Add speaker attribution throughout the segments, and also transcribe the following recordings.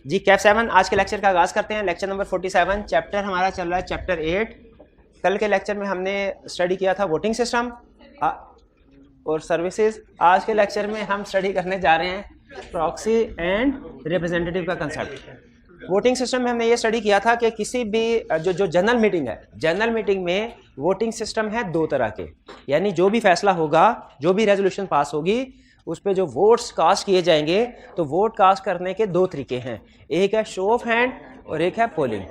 Speaker 1: जी कैफ 7 आज के लेक्चर का आगाज़ करते हैं। लेक्चर नंबर 47, चैप्टर हमारा चल रहा है चैप्टर 8। कल के लेक्चर में हमने स्टडी किया था वोटिंग सिस्टम और सर्विसेज। आज के लेक्चर में हम स्टडी करने जा रहे हैं प्रॉक्सी एंड रिप्रेजेंटेटिव का कंसेप्ट। वोटिंग सिस्टम में हमने ये स्टडी किया था कि किसी भी जो जनरल मीटिंग है, जनरल मीटिंग में वोटिंग सिस्टम है दो तरह के, यानी जो भी फैसला होगा, जो भी रेजोल्यूशन पास होगी, उस पर जो वोट्स कास्ट किए जाएंगे, तो वोट कास्ट करने के दो तरीके हैं, एक है शो ऑफ हैंड और एक है पोलिंग।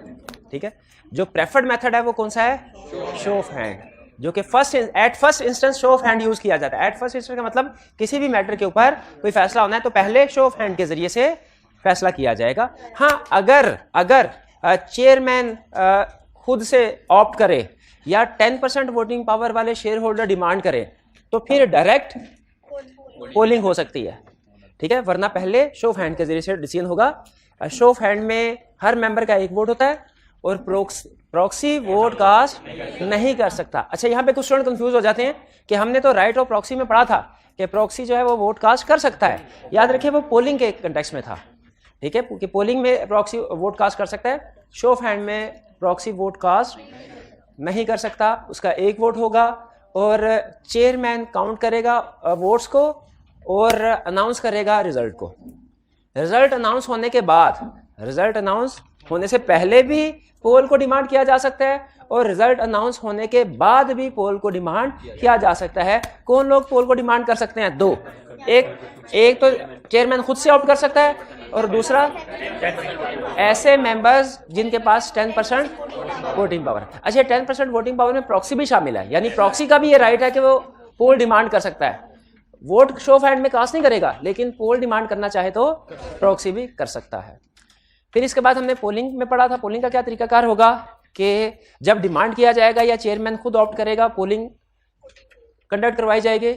Speaker 1: ठीक है, जो प्रेफर्ड मेथड है वो कौन सा है? शो ऑफ हैंड, जो कि at first instance show of hand use किया जाता है। एट फर्स्ट इंस्टेंस का मतलब किसी भी मैटर के ऊपर कोई फैसला होना है तो पहले शो ऑफ हैंड के जरिए से फैसला किया जाएगा। हाँ, अगर चेयरमैन खुद से ऑप्ट करे या 10% वोटिंग पावर वाले शेयर होल्डर डिमांड करे तो फिर डायरेक्ट पोलिंग हो सकती है। ठीक है, वरना पहले शो ऑफ हैंड के जरिए से डिसीजन होगा। शो ऑफ हैंड में हर मेंबर का एक वोट होता है और प्रॉक्सी वोट कास्ट नहीं कर सकता। अच्छा, यहाँ पे कुछ स्टूडेंट कंफ्यूज हो जाते हैं कि हमने तो राइट ऑफ प्रॉक्सी में पढ़ा था कि प्रॉक्सी जो है वो वोट कास्ट कर सकता है। याद रखिए वो पोलिंग के कंटेक्स्ट में था। ठीक है, कि पोलिंग में प्रॉक्सी वोट कास्ट कर सकता है, शो ऑफ हैंड में प्रॉक्सी वोट कास्ट नहीं कर सकता। उसका एक वोट होगा और चेयरमैन काउंट करेगा वोट्स को और अनाउंस करेगा रिजल्ट को। रिजल्ट अनाउंस होने के बाद, रिजल्ट अनाउंस होने से पहले भी पोल को डिमांड किया जा सकता है और रिजल्ट अनाउंस होने के बाद भी पोल को डिमांड किया जा सकता है। कौन लोग पोल को डिमांड कर सकते हैं? दो, एक तो चेयरमैन खुद से ऑप्ट कर सकता है और दूसरा ऐसे मेंबर्स जिनके पास 10% वोटिंग पावर। अच्छा, 10% वोटिंग पावर में प्रॉक्सी भी शामिल है, यानी प्रॉक्सी का भी ये राइट है कि वो पोल डिमांड कर सकता है। वोट शो ऑफ हैंड में कास्ट नहीं करेगा, लेकिन पोल डिमांड करना चाहे तो प्रॉक्सी भी कर सकता है। फिर इसके बाद हमने पोलिंग में पढ़ा था। पोलिंग का क्या तरीकाकार होगा कि जब डिमांड किया जाएगा या चेयरमैन खुद ऑप्ट करेगा, पोलिंग कंडक्ट करवाई जाएगी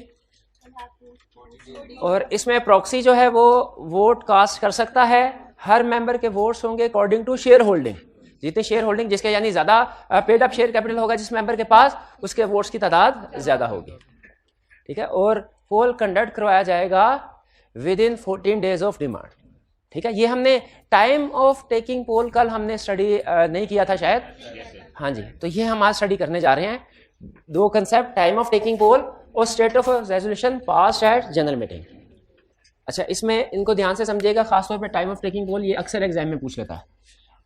Speaker 1: और इसमें प्रॉक्सी जो है वो वोट कास्ट कर सकता है। हर मेंबर के वोट्स होंगे अकॉर्डिंग टू शेयर होल्डिंग, जितनी शेयर होल्डिंग जिसके यानी ज्यादा पेड अप शेयर कैपिटल होगा जिस मेंबर के पास, उसके वोट्स की तादाद ज्यादा होगी। ठीक है, और पोल कंडक्ट करवाया जाएगा with in 14 days of demand. ठीक है, ये हमने टाइम ऑफ टेकिंग पोल कल हमने स्टडी नहीं किया था शायद। हाँ जी, तो ये हम आज स्टडी करने जा रहे हैं। दो concept, time of taking poll और state of resolution passed at general meeting. अच्छा, इसमें इनको ध्यान से समझिएगा, खासतौर पर टाइम ऑफ टेकिंग पोल ये अक्सर एग्जाम में पूछ लेता है,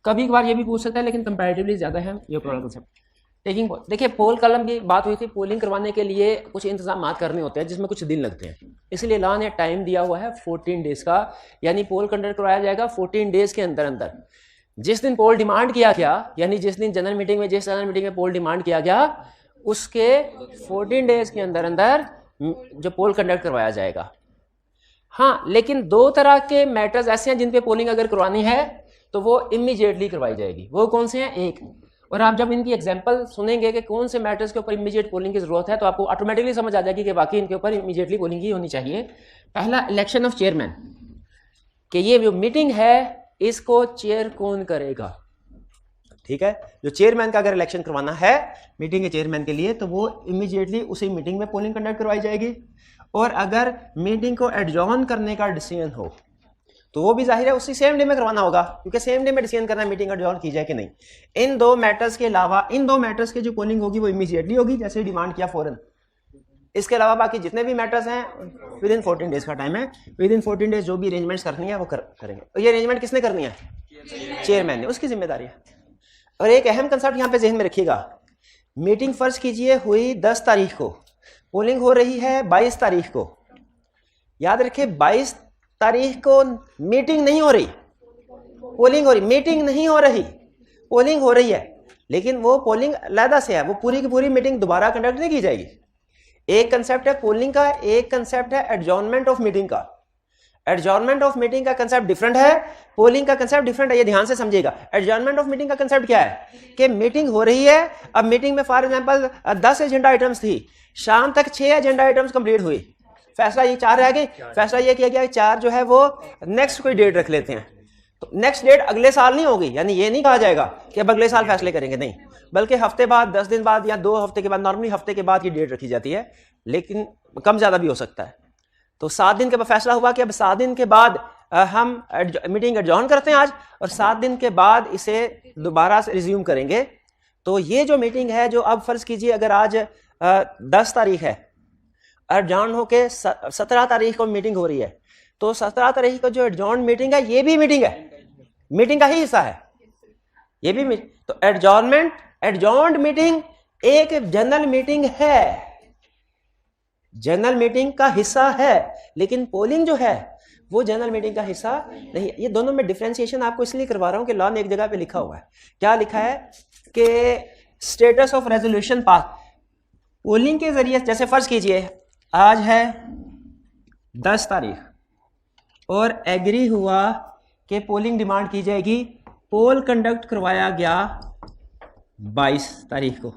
Speaker 1: कभी कभार ये भी पूछ सकता है, लेकिन कंपैरेटिवली ज्यादा है ये पूरा कंसेप्ट टेकिंग पोल। देखिए, पोल कॉलम की बात हुई थी, पोलिंग करवाने के लिए कुछ इंतजाम करने होते हैं जिसमें कुछ दिन लगते हैं, इसलिए लॉ ने टाइम दिया हुआ है 14 डेज का, यानी पोल कंडक्ट करवाया जाएगा 14 डेज के अंदर अंदर। जिस दिन पोल डिमांड किया गया, यानी जिस दिन जनरल मीटिंग में पोल डिमांड किया गया, उसके 14 डेज के अंदर अंदर जो पोल कंडक्ट करवाया जाएगा। हाँ, लेकिन दो तरह के मैटर्स ऐसे हैं जिन पे पोलिंग अगर करवानी है तो वो इमीडिएटली करवाई जाएगी। वो कौन से हैं? एक, और आप जब इनकी एग्जांपल सुनेंगे कि कौन से मैटर्स के ऊपर इमीडिएट पोलिंग की जरूरत है तो आपको ऑटोमेटिकली समझ आ जाएगी कि बाकी इनके ऊपर इमीडिएटली पोलिंग ही होनी चाहिए। पहला, इलेक्शन ऑफ चेयरमैन, कि ये जो मीटिंग है इसको चेयर कौन करेगा। ठीक है, जो चेयरमैन का अगर इलेक्शन करवाना है मीटिंग के चेयरमैन के लिए तो वो इमीडिएटली उसी मीटिंग में पोलिंग कंडक्ट करवाई जाएगी। और अगर मीटिंग को एडजॉर्न करने का डिसीजन हो तो वो भी जाहिर है उसी सेम डे में करवाना होगा, क्योंकि सेम डे में डिसीजन करना है मीटिंग एडजॉर्न की जाए कि नहीं। इन दो मैटर्स के अलावा, इन दो मैटर्स की जो पोलिंग होगी वो इमीडिएटली होगी, जैसे डिमांड किया फौरन। इसके अलावा बाकी जितने भी मैटर्स हैं विद इन 14 डेज का टाइम है। विद इन 14 डेज जो भी अरेंजमेंट्स करनी है वो करेंगे। और ये अरेंजमेंट किसने करनी है? चेयरमैन ने, उसकी जिम्मेदारी है। और एक अहम कंसेप्ट यहाँ पे ज़हन में रखिएगा, मीटिंग फर्ज कीजिए हुई 10 तारीख को, पोलिंग हो रही है 22 तारीख को। याद रखिए 22 तारीख को मीटिंग नहीं हो रही, पोलिंग हो रही। मीटिंग नहीं हो रही, पोलिंग हो रही है, लेकिन वो पोलिंग अलहदा से है, वो पूरी की पूरी मीटिंग दोबारा कंडक्ट नहीं की जाएगी। एक कंसेप्ट है पोलिंग का, एक कंसेप्ट है एडजॉर्नमेंट ऑफ मीटिंग का। एडजॉर्नमेंट ऑफ मीटिंग का कंसेप्ट डिफरेंट है, पोलिंग का कंसेप्ट डिफरेंट है, ये ध्यान से समझिएगा। एडजॉर्नमेंट ऑफ मीटिंग का कंसेप्ट क्या है कि मीटिंग हो रही है, अब मीटिंग में फॉर एग्जांपल 10 एजेंडा आइटम्स थी, शाम तक 6 एजेंडा आइटम्स कंप्लीट हुई, फैसला ये 4 रह गए, फैसला ये किया गया 4 जो है वो नेक्स्ट कोई डेट रख लेते हैं। तो नेक्स्ट डेट अगले साल नहीं होगी, यानी ये नहीं कहा जाएगा कि अब अगले साल फैसले करेंगे, नहीं, बल्कि हफ्ते बाद, 10 दिन बाद या 2 हफ्ते के बाद, नॉर्मली हफ्ते के बाद की डेट रखी जाती है, लेकिन कम ज्यादा भी हो सकता है। तो 7 दिन के बाद फैसला हुआ कि अब 7 दिन के बाद हम मीटिंग एडजॉर्न करते हैं आज और 7 दिन के बाद इसे दोबारा से रिज्यूम करेंगे। तो ये जो मीटिंग है, जो अब फर्ज कीजिए अगर आज 10 तारीख है, एडजॉर्न होके 17 तारीख को मीटिंग हो रही है, तो 17 तारीख को जो एडजॉर्न मीटिंग है ये भी मीटिंग है, मीटिंग का ही हिस्सा है ये भी मीटिंग। तो एडजॉर्न्ड मीटिंग एक जनरल मीटिंग है, जनरल मीटिंग का हिस्सा है, लेकिन पोलिंग जो है वो जनरल मीटिंग का हिस्सा नहीं। ये दोनों में डिफरेंशिएशन आपको इसलिए करवा रहा हूं कि लॉ ने एक जगह पे लिखा हुआ है, क्या लिखा है कि status of resolution pass polling के जरिए, जैसे फर्ज कीजिए आज है 10 तारीख और एग्री हुआ कि पोलिंग डिमांड की जाएगी, पोल कंडक्ट करवाया गया 22 तारीख को,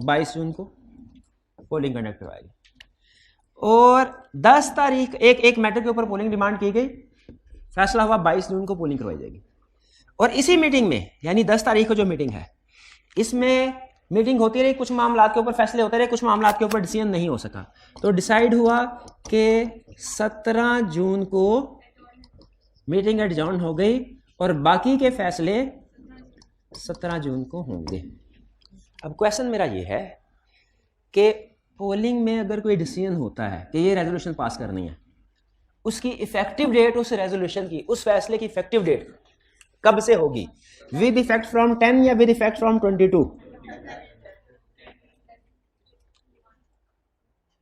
Speaker 1: 22 जून को पोलिंग कंडक्ट करवाई गई और 10 तारीख एक मैटर के ऊपर पोलिंग डिमांड की गई, फैसला हुआ 22 जून को पोलिंग करवाई जाएगी। और इसी मीटिंग में यानी 10 तारीख को जो मीटिंग है, इसमें मीटिंग होती रही, कुछ मामला के ऊपर फैसले होते रहे, कुछ मामला के ऊपर डिसीजन नहीं हो सका, तो डिसाइड हुआ कि 17 जून को मीटिंग एडजॉर्न हो गई और बाकी के फैसले 17 जून को होंगे। अब क्वेश्चन मेरा ये है कि पोलिंग में अगर कोई डिसीजन होता है कि ये रेजोल्यूशन पास करनी है, उसकी इफेक्टिव डेट, उस रेजोल्यूशन की, उस फैसले की इफेक्टिव डेट कब से होगी? विद इफेक्ट फ्रॉम 10 या विद इफेक्ट फ्रॉम 22?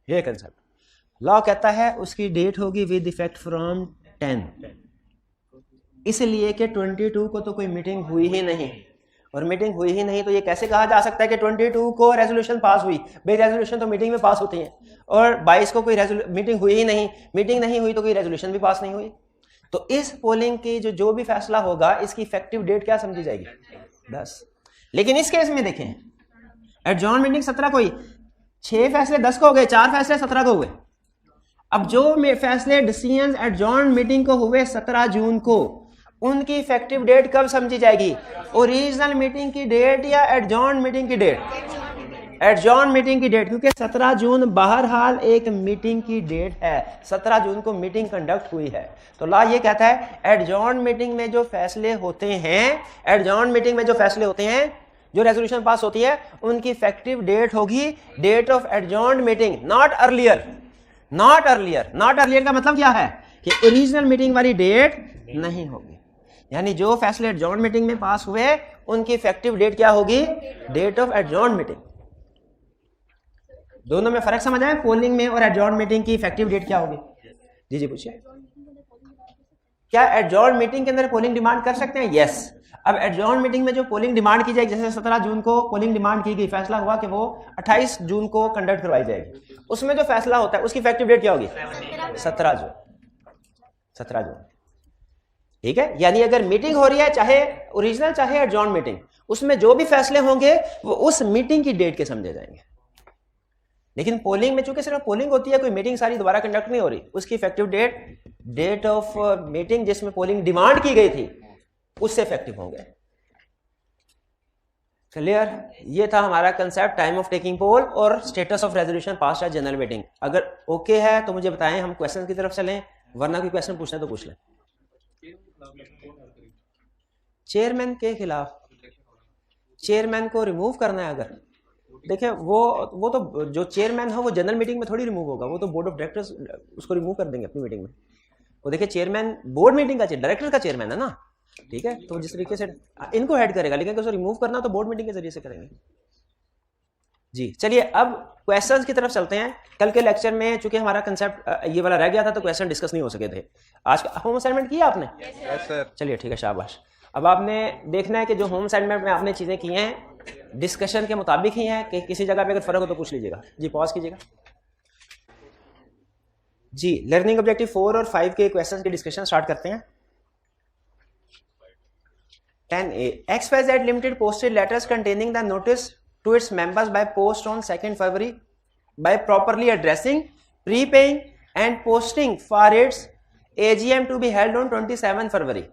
Speaker 1: ये कंसेप्ट लॉ कहता है उसकी डेट होगी विद इफेक्ट फ्रॉम 10, इसलिए कि 22 को तो कोई मीटिंग हुई ही नहीं, और मीटिंग हुई ही नहीं तो ये कैसे कहा जा सकता है कि 22 को रेजोल्यूशन पास हुई? भाई रेजोल्यूशन तो मीटिंग में पास होती है, और 22 को कोई मीटिंग हुई ही नहीं, मीटिंग नहीं हुई तो कोई रेजोल्यूशन भी पास नहीं हुई। तो इस पोलिंग की जो भी फैसला होगा, इसकी इफेक्टिव डेट क्या समझी जाएगी? 10। लेकिन इस केस में देखें, एडजॉर्न मीटिंग 17 को ही, 6 फैसले 10 को हो गए, 4 फैसले 17 को हुए। अब जो फैसले डिसीजन एडजॉर्न मीटिंग को हुए 17 जून को, उनकी इफेक्टिव डेट कब समझी जाएगी? ओरिजिनल मीटिंग की डेट या एडजॉर्न मीटिंग की डेट? एडजॉर्न मीटिंग की डेट, क्योंकि 17 जून बहरहाल एक मीटिंग की डेट है, 17 जून को मीटिंग कंडक्ट हुई है। तो लॉ ये कहता है एडजॉर्न मीटिंग में जो फैसले होते हैं, एडजॉर्न मीटिंग में जो फैसले होते हैं, जो रेजोल्यूशन पास होती है, उनकी इफेक्टिव डेट होगी date of adjourn meeting, not earlier. Not earlier, not earlier का मतलब क्या है कि ओरिजिनल मीटिंग वाली डेट नहीं होगी, यानी जो फैसले एडजॉर्न मीटिंग में पास हुए उनकी इफेक्टिव डेट क्या होगी? Date of adjourn meeting. दोनों में फर्क समझ आए? पोलिंग में और एडजॉर्न मीटिंग की इफेक्टिव डेट क्या होगी? जी जी पूछिए। क्या एडजॉर्न मीटिंग के अंदर पोलिंग डिमांड कर सकते हैं? यस। अब एडजॉर्न मीटिंग में जो पोलिंग डिमांड की जाएगी, जैसे 17 जून को पोलिंग डिमांड की गई, फैसला हुआ कि वो 28 जून को कंडक्ट करवाई जाएगी, उसमें जो फैसला होता है उसकी इफेक्टिव डेट क्या होगी? 17 जून। 17 जून, ठीक है। यानी अगर मीटिंग हो रही है, चाहे ओरिजिनल चाहे एडजॉर्न मीटिंग, उसमें जो भी फैसले होंगे वो उस मीटिंग की डेट के समझे जाएंगे। लेकिन पोलिंग में चूंकि सिर्फ पोलिंग होती है, कोई मीटिंग सारी दोबारा कंडक्ट नहीं हो रही, उसकी effective date date of meeting जिसमें पोलिंग डिमांड की गई थी उससे इफेक्टिव होंगे। क्लियर? ये था हमारा concept time of taking poll और स्टेटस ऑफ रेजोल्यूशन पास या जनरल मीटिंग। अगर ओके है तो मुझे बताएं, हम क्वेश्चन की तरफ चलें, वरना कोई क्वेश्चन पूछना तो पूछ लें। चेयरमैन के खिलाफ, चेयरमैन को रिमूव करना है अगर, देखिए वो तो जो चेयरमैन हो वो जनरल मीटिंग में थोड़ी रिमूव होगा, वो तो बोर्ड ऑफ डायरेक्टर्स उसको रिमूव कर देंगे अपनी मीटिंग में। वो देखिए चेयरमैन बोर्ड मीटिंग का डायरेक्टर का चेयरमैन है ना, ठीक है, तो जिस तरीके से इनको हेड करेगा, लेकिन उसको रिमूव करना तो बोर्ड मीटिंग के जरिए से करेंगे। जी चलिए अब क्वेश्चंस की तरफ चलते हैं। कल के लेक्चर में चूंकि हमारा कंसेप्ट ये वाला रह गया था तो क्वेश्चन डिस्कस नहीं हो सके थे। आज का होम असाइनमेंट किया आपने?
Speaker 2: Yes sir.
Speaker 1: चलिए ठीक है, शाबाश। अब आपने देखना है कि जो होम असाइनमेंट में आपने चीजें की हैं डिस्कशन के मुताबिक ही हैं कि किसी जगह पे अगर फर्क हो तो पूछ लीजिएगा। जी पॉज कीजिएगा। जी लर्निंग ऑब्जेक्टिव 4 और 5 के क्वेश्चंस की डिस्कशन स्टार्ट करते हैं। 10A XYZ Limited posted letters containing the notice to its members by post on 2nd February by properly addressing, prepaying and posting for its AGM to be held on 27 फरवरी।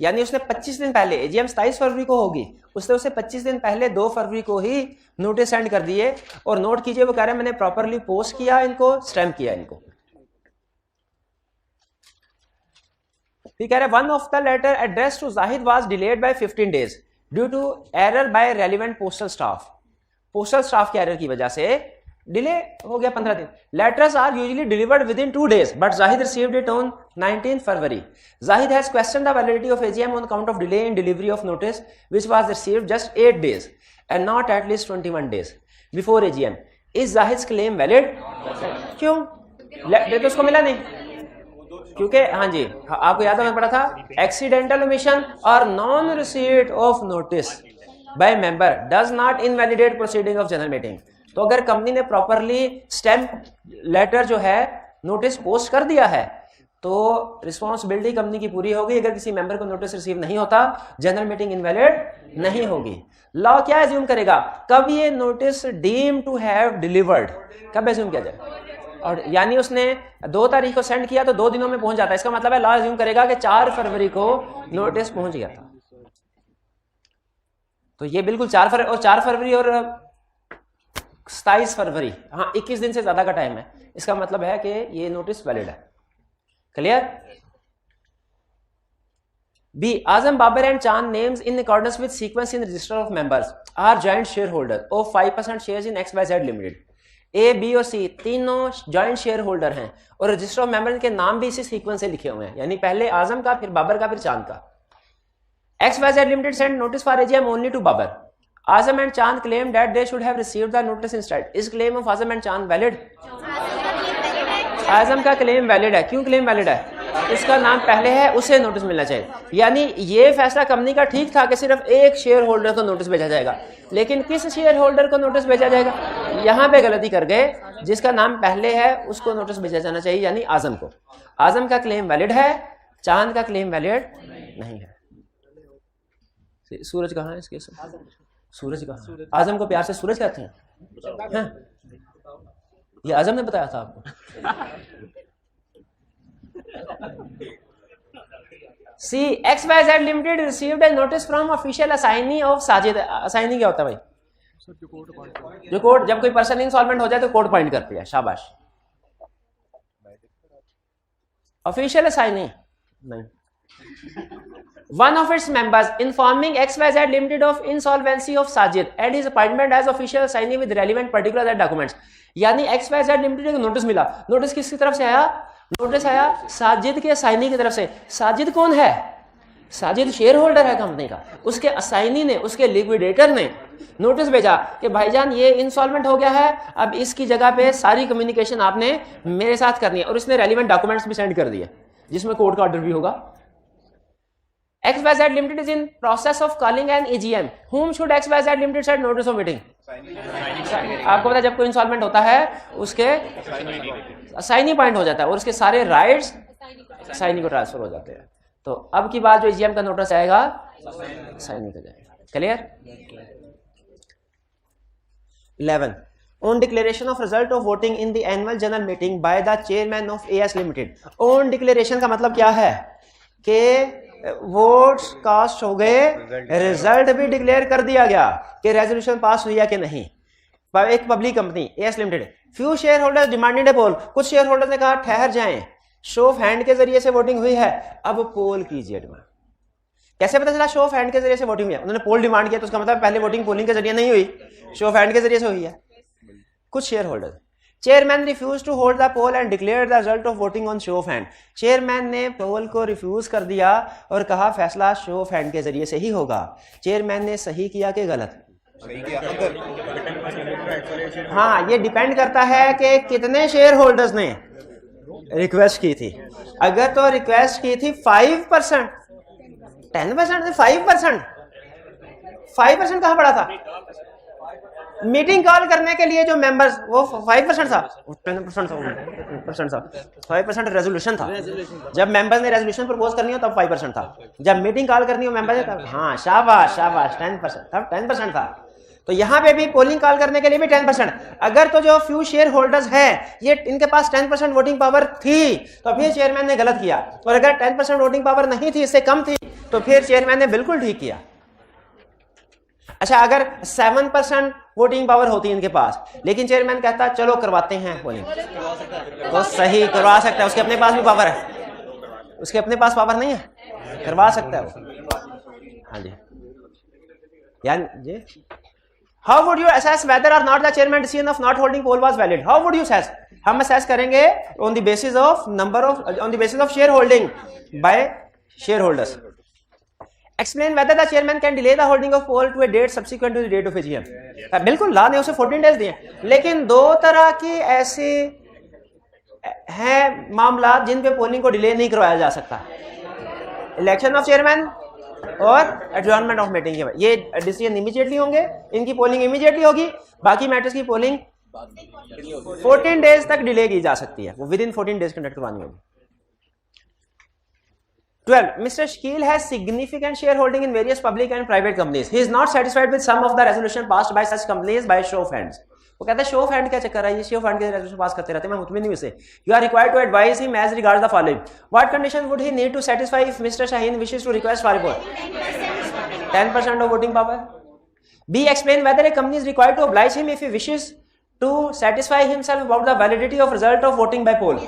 Speaker 1: यानी उसने 25 दिन पहले, AGM 27 फरवरी को होगी, उसने उसे 25 दिन पहले 2 फरवरी को ही नोटिस सेंड कर दिए। और नोट कीजिए वो कह रहे हैं मैंने प्रॉपरली पोस्ट किया इनको, स्टैम्प किया इनको। फिर कह रहे one of the letter address to Zahid was delayed by 15 days due to error by relevant postal staff. Postal staff के एरर की वजह से डिले हो गया 15 दिन। Letters are usually delivered within 2 days but Zahid received it on 19 February. Zahid has questioned the validity of AGM on account of delay in delivery of notice which was received just 8 days and not at least 21 days before AGM. Is Zahid's claim valid? क्यों? Date उसको मिला नहीं क्योंकि हाँ जी आपको याद है मैं पढ़ा था एक्सीडेंटल ओमिशन और non receipt of notice by member does not invalidate proceeding of general meeting. तो अगर कंपनी ने प्रॉपरली स्टैम्प लेटर जो है नोटिस पोस्ट कर दिया है तो रिस्पॉन्सिबिलिटी कंपनी की पूरी होगी। अगर किसी मेंबर को नोटिस रिसीव नहीं होता जनरल मीटिंग इनवैलिड नहीं होगी। लॉ क्या एज्यूम करेगा? कब ये notice deem to have delivered कब एज्यूम किया जाए? और यानी उसने 2 तारीख को सेंड किया तो 2 दिनों में पहुंच जाता है। इसका मतलब है लॉ एज्यूम करेगा कि 4 फरवरी को नोटिस पहुंच गया था। तो ये बिल्कुल 4 फरवरी और 27 फरवरी, हाँ 21 दिन से ज्यादा का टाइम है। इसका मतलब है कि ये नोटिस वैलिड है। Clear? B Azam Babar and Chand names in accordance with sequence in register of members are joint share holder of 5% shares in XYZ limited. A B और सी तीनों जॉइंट शेयर होल्डर हैं और रजिस्टर ऑफ मेंबर के नाम भी इसी sequence से लिखे हुए हैं, यानी पहले आजम का, फिर बाबर का, फिर चांद का। XYZ limited send notice for AGM only to Babar. Azam and Chand claimed that they should have received the notice instead. Is claim of Azam and Chand valid? Azam का claim valid है। क्यों claim valid है? उसका नाम पहले है, उसे notice मिलना चाहिए। यानी ये फैसला कंपनी का ठीक था कि सिर्फ एक शेयर होल्डर को नोटिस भेजा जाएगा, लेकिन किस शेयर होल्डर को नोटिस भेजा जाएगा? यहाँ पे गलती कर गए, जिसका नाम पहले है उसको नोटिस भेजा जाना चाहिए, यानी आजम को। आजम का क्लेम वैलिड है, चांद का क्लेम वैलिड नहीं है। सूरज कहाँ है इस केस में? सूरज कहाँ? आजम को प्यार से सूरज कहते हैं? ये आजम ने बताया था आपको? सी XYZ limited received A notice from official assignee of Sajid. Assignee क्या होता है भाई? जो कोर्ट, जब कोई पर्सन इंसॉल्वेंट हो जाए तो कोर्ट पॉइंट करती है। शाबाश। ऑफिशियल असाइनी नहीं। One of its members informing XYZ Limited of insolvency of Sajid and his appointment as official assignee with relevant particulars and documents। यानी XYZ Limited को नोटिस मिला। नोटिस किसकी तरफ से आया? नोटिस आया साजिद के असाइनी की तरफ से। साजिद कौन है? साजिद शेयर होल्डर है कंपनी का। उसके असाइनी ने, उसके लिक्विडेटर ने नोटिस भेजा कि भाईजान ये इंसॉल्वेंट हो गया है, अब इसकी जगह पे सारी कम्युनिकेशन आपने मेरे साथ करनी है। और इसने रेलिवेंट डॉक्यूमेंट्स भी सेंड कर दिए जिसमें कोर्ट का ऑर्डर भी होगा। XYZ Limited is in process of calling an AGM. Whom should XYZ Limited send notice of meeting? आपको पता है जब कोई इंसॉल्वेंट होता है उसके असाइनी पॉइंट हो जाता है और उसके सारे राइट्स असाइनी को ट्रांसफर हो जाते हैं। तो अब की बात जो AGM का नोटिस आएगा असाइनी का जाएगा। Clear? 11 On declaration of result of voting in the annual general meeting by the chairman of AS Limited. On declaration का मतलब क्या है कि वोट्स कास्ट हो गए, रिजल्ट भी डिक्लेयर कर दिया गया कि रेजोल्यूशन पास हुई है कि नहीं। एक public company S limited, few share holders demanded a poll. कुछ शेयर होल्डर ने कहा ठहर जाएं, शो ऑफ हैंड के जरिए से वोटिंग हुई है, अब पोल कीजिए। कैसे पता चला शो ऑफ हैंड के जरिए से वोटिंग हुई है? उन्होंने पोल डिमांड किया तो उसका मतलब पहले वोटिंग पोलिंग के जरिए नहीं हुई, शो ऑफ हैंड के जरिए से हुई है। कुछ share holder, chairman refuse to hold the poll and declare the result of voting on show of hand. Chairman ने पोल को रिफ्यूज कर दिया और कहा फैसला शो ऑफ हैंड के जरिए से ही होगा। चेयरमैन ने सही किया कि गलत? हाँ, ये डिपेंड करता है कि कितने शेयर होल्डर्स ने रिक्वेस्ट की थी। अगर तो रिक्वेस्ट की थी 5%, 10% से 5%, 5% कहां पड़ा था? मीटिंग कॉल करने के लिए जो मेंबर्स, वो 5% था, 10% था, 5% रेजोल्यूशन था। जब मेंबर्स ने रेजोल्यूशन प्रपोज करनी हो तब 5% था, जब मीटिंग कॉल करनी हो मेंबर्स ने तब, हाँ शाबाश शाबाश, 10%, तब 10% था। तो यहाँ पे भी पोलिंग कॉल करने के लिए भी 10%। अगर तो जो फ्यू शेयर होल्डर्स हैं ये इनके पास 10% वोटिंग पावर थी तो फिर चेयरमैन ने गलत किया, और अगर 10% वोटिंग पावर नहीं थी, इससे कम थी, तो फिर चेयरमैन ने बिल्कुल ठीक किया। अच्छा, अगर 7% वोटिंग पावर होती है इनके पास, लेकिन चेयरमैन कहता चलो करवाते हैं पोलिंग, तो सही करवा सकता है, उसके अपने पास भी पावर है, उसके अपने पास पावर नहीं है। करवा सकता है वो। हाँ जी, यानी जी how would you assess whether or not the chairman decision of not holding poll was valid? How would you assess? हम असेस करेंगे on the basis of number of, on the basis of share holding by share holders. Explain whether the chairman can delay the holding of poll to a date subsequent to the date of AGM. बिल्कुल, law ने उसे 14 days दिए, लेकिन दो तरह की ऐसे हैं मामला जिन पे पोलिंग को डिले नहीं करवाया जा सकता, इलेक्शन ऑफ चेयरमैन और एडजॉर्नमेंट ऑफ मीटिंग के बाद। ये डिसीजन इमीडिएटली होंगे, इनकी पोलिंग इमीडिएटली होगी, बाकी मैटर्स की पोलिंग 14 डेज तक डिले की जा सकती है, वो विद इन 14 डेज कंडक्ट करवानी होगी। 12. Mr. Shkil has significant shareholding in various public and private companies. He is not satisfied with some of the resolution passed by such companies by show of hands. वो कहता है show of hand क्या चक्कर है, ये show of hand के resolution pass करते रहते हैं, मैं मुतमिन नहीं उसे। You are required to advise him as regards the following. What condition would he need to satisfy if mister Shaheen wishes to request for report? 10% of voting power. B explain whether a company is required to oblige him if he wishes to satisfy himself about the validity of result of voting by poll.